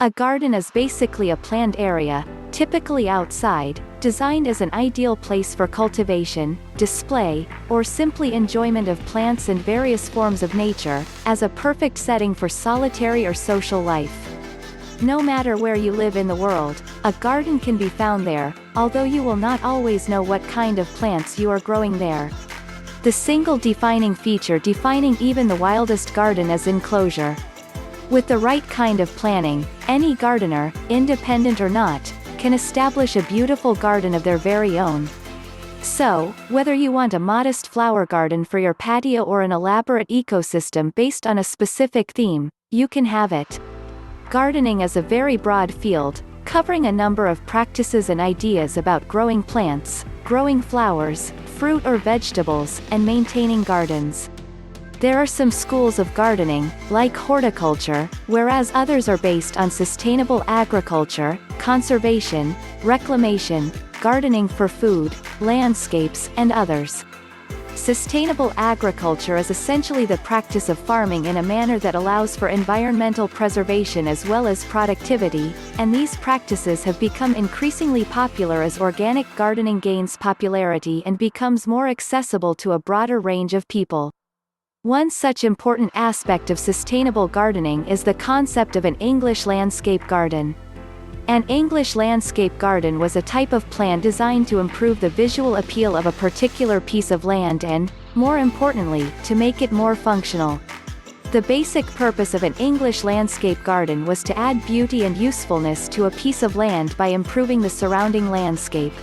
A garden is basically a planned area, typically outside, designed as an ideal place for cultivation, display, or simply enjoyment of plants and various forms of nature, as a perfect setting for solitary or social life. No matter where you live in the world, a garden can be found there, although you will not always know what kind of plants you are growing there. The single defining feature defining even the wildest garden is enclosure. With the right kind of planning, any gardener, independent or not, can establish a beautiful garden of their very own. So, whether you want a modest flower garden for your patio or an elaborate ecosystem based on a specific theme, you can have it. Gardening is a very broad field, covering a number of practices and ideas about growing plants, growing flowers, fruit or vegetables, and maintaining gardens. There are some schools of gardening, like horticulture, whereas others are based on sustainable agriculture, conservation, reclamation, gardening for food, landscapes, and others. Sustainable agriculture is essentially the practice of farming in a manner that allows for environmental preservation as well as productivity, and these practices have become increasingly popular as organic gardening gains popularity and becomes more accessible to a broader range of people. One such important aspect of sustainable gardening is the concept of an English landscape garden. An English landscape garden was a type of plan designed to improve the visual appeal of a particular piece of land and, more importantly, to make it more functional. The basic purpose of an English landscape garden was to add beauty and usefulness to a piece of land by improving the surrounding landscape.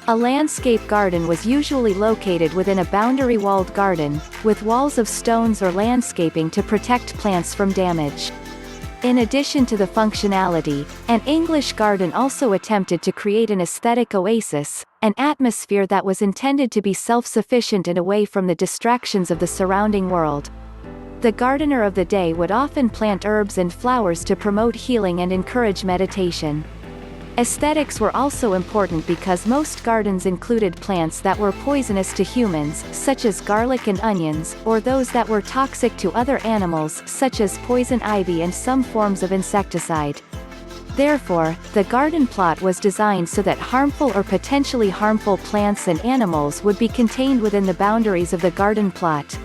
A landscape garden was usually located within a boundary-walled garden, with walls of stones or landscaping to protect plants from damage. In addition to the functionality, an English garden also attempted to create an aesthetic oasis, an atmosphere that was intended to be self-sufficient and away from the distractions of the surrounding world. The gardener of the day would often plant herbs and flowers to promote healing and encourage meditation. Aesthetics were also important because most gardens included plants that were poisonous to humans, such as garlic and onions, or those that were toxic to other animals, such as poison ivy and some forms of insecticide. Therefore, the garden plot was designed so that harmful or potentially harmful plants and animals would be contained within the boundaries of the garden plot.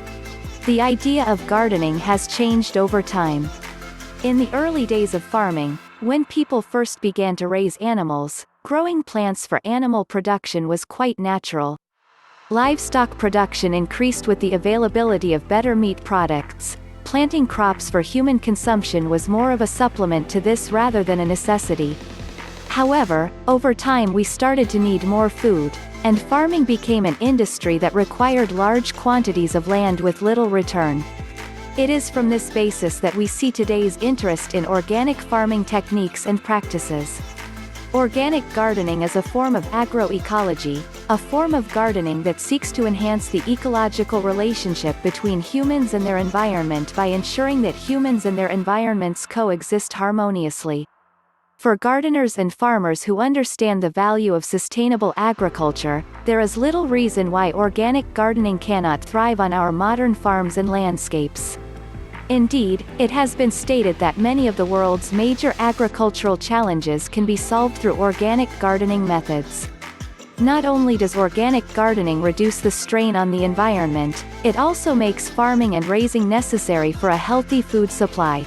The idea of gardening has changed over time. In the early days of farming, when people first began to raise animals, growing plants for animal production was quite natural. Livestock production increased with the availability of better meat products. Planting crops for human consumption was more of a supplement to this rather than a necessity. However, over time we started to need more food, and farming became an industry that required large quantities of land with little return. It is from this basis that we see today's interest in organic farming techniques and practices. Organic gardening is a form of agroecology, a form of gardening that seeks to enhance the ecological relationship between humans and their environment by ensuring that humans and their environments coexist harmoniously. For gardeners and farmers who understand the value of sustainable agriculture, there is little reason why organic gardening cannot thrive on our modern farms and landscapes. Indeed, it has been stated that many of the world's major agricultural challenges can be solved through organic gardening methods. Not only does organic gardening reduce the strain on the environment, it also makes farming and raising necessary for a healthy food supply.